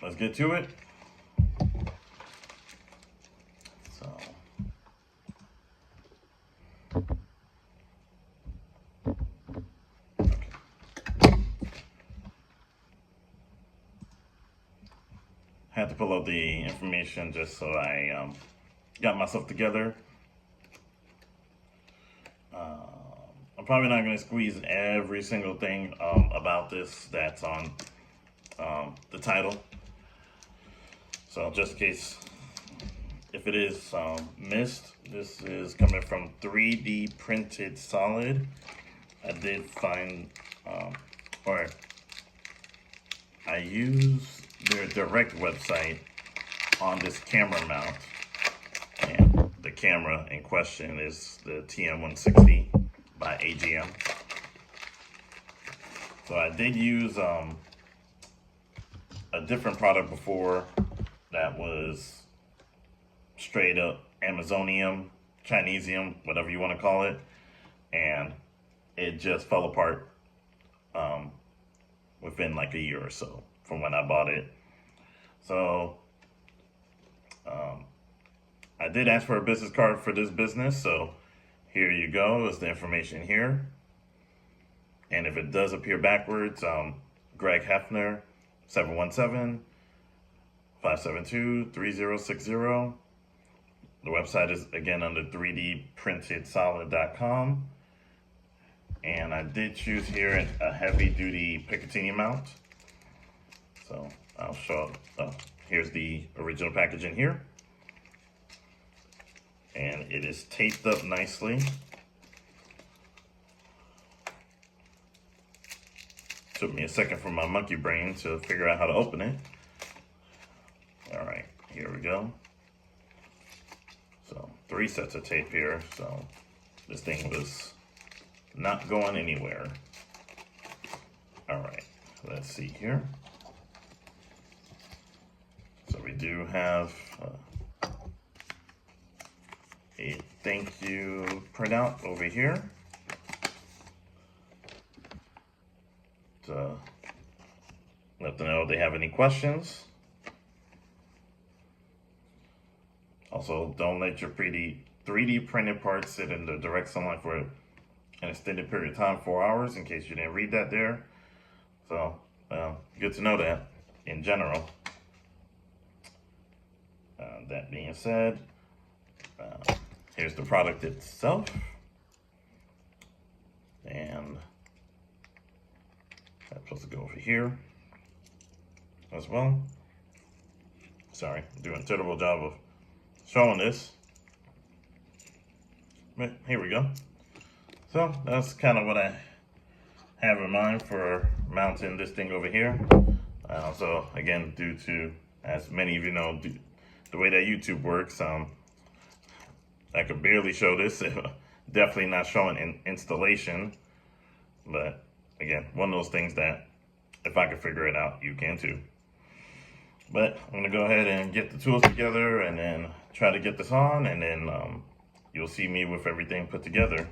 let's get to it. So, okay. Had to pull out the information just so I got myself together. I'm probably not going to squeeze every single thing about this that's on the title. So just in case if it is missed, this is coming from 3D Printed Solid. I did find, or I use their direct website on this camera mount. And the camera in question is the TM160 by AGM. So I did use a different product before that was straight up Amazonium, Chinesium, whatever you want to call it, and it just fell apart within like a year or so from when I bought it. So I did ask for a business card for this business, so here you go, is the information here. And if it does appear backwards, Greg Hefner, 717-572-3060. The website is again under 3dprintedsolid.com. And I did choose here a heavy duty Picatinny mount. So I'll show, here's the original packaging here. And it is taped up nicely. Took me a second for my monkey brain to figure out how to open it. All right, here we go. So 3 sets of tape here. So this thing was not going anywhere. All right, let's see here. So we do have a thank you printout over here to let them know if they have any questions. Also, don't let your 3D printed parts sit in the direct sunlight for an extended period of time, 4 hours, in case you didn't read that there. So, good to know that in general. That being said, here's the product itself. And that's supposed to go over here as well. Sorry, I'm doing a terrible job of showing this. But here we go. So that's kind of what I have in mind for mounting this thing over here. So again, due to, as many of you know, the way that YouTube works, I could barely show this. Definitely not showing an installation. But again, one of those things that if I could figure it out, you can too. But I'm gonna go ahead and get the tools together and then try to get this on, and then you'll see me with everything put together.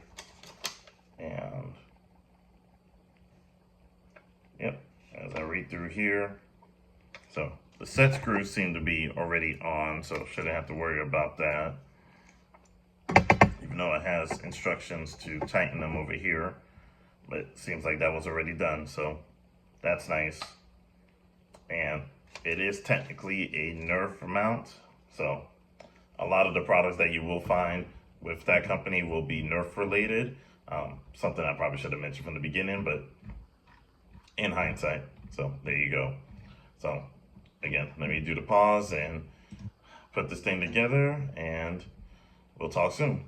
And yep, as I read through here, so the set screws seem to be already on, so shouldn't have to worry about that. Even though it has instructions to tighten them over here, but it seems like that was already done, so that's nice. And it is technically a Nerf mount, so a lot of the products that you will find with that company will be Nerf related. Something I probably should have mentioned from the beginning, but in hindsight, so there you go. So again, let me do the pause and put this thing together, and we'll talk soon.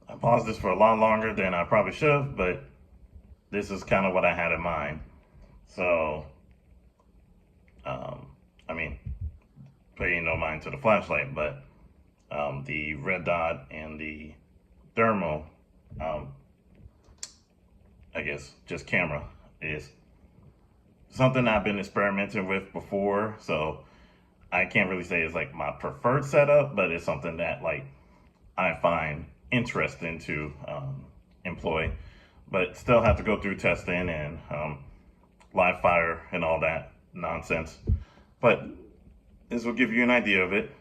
I paused this for a lot longer than I probably should have, but this is kind of what I had in mind. So, I mean, paying no mind to the flashlight, but the red dot and the thermal, I guess just camera, is something I've been experimenting with before. So I can't really say it's like my preferred setup, but it's something that like I find interesting to employ. But still have to go through testing, and live fire and all that nonsense. But this will give you an idea of it.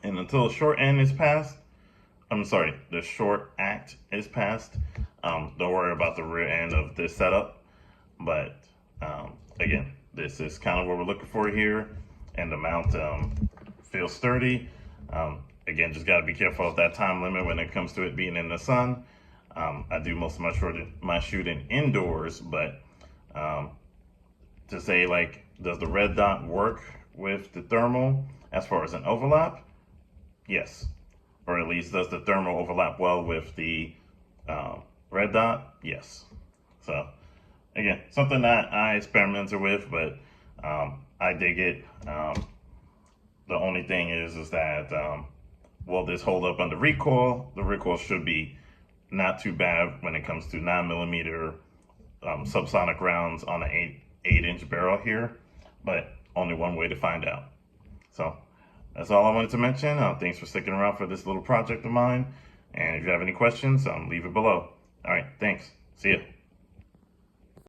And until the short end is passed, the short act is passed, don't worry about the rear end of this setup. But again, this is kind of what we're looking for here, and the mount feels sturdy. Again, just got to be careful of that time limit when it comes to it being in the sun. I do most of my shooting indoors, but to say, like, does the red dot work with the thermal as far as an overlap? Yes. Or at least, does the thermal overlap well with the red dot? Yes. So again, something that I experimented with, but I dig it. The only thing is that will this hold up under recoil? The recoil should be not too bad when it comes to 9mm subsonic rounds on an 8-inch barrel here, but only one way to find out. So that's all I wanted to mention. Thanks for sticking around for this little project of mine. And if you have any questions, leave it below. All right, thanks. See ya.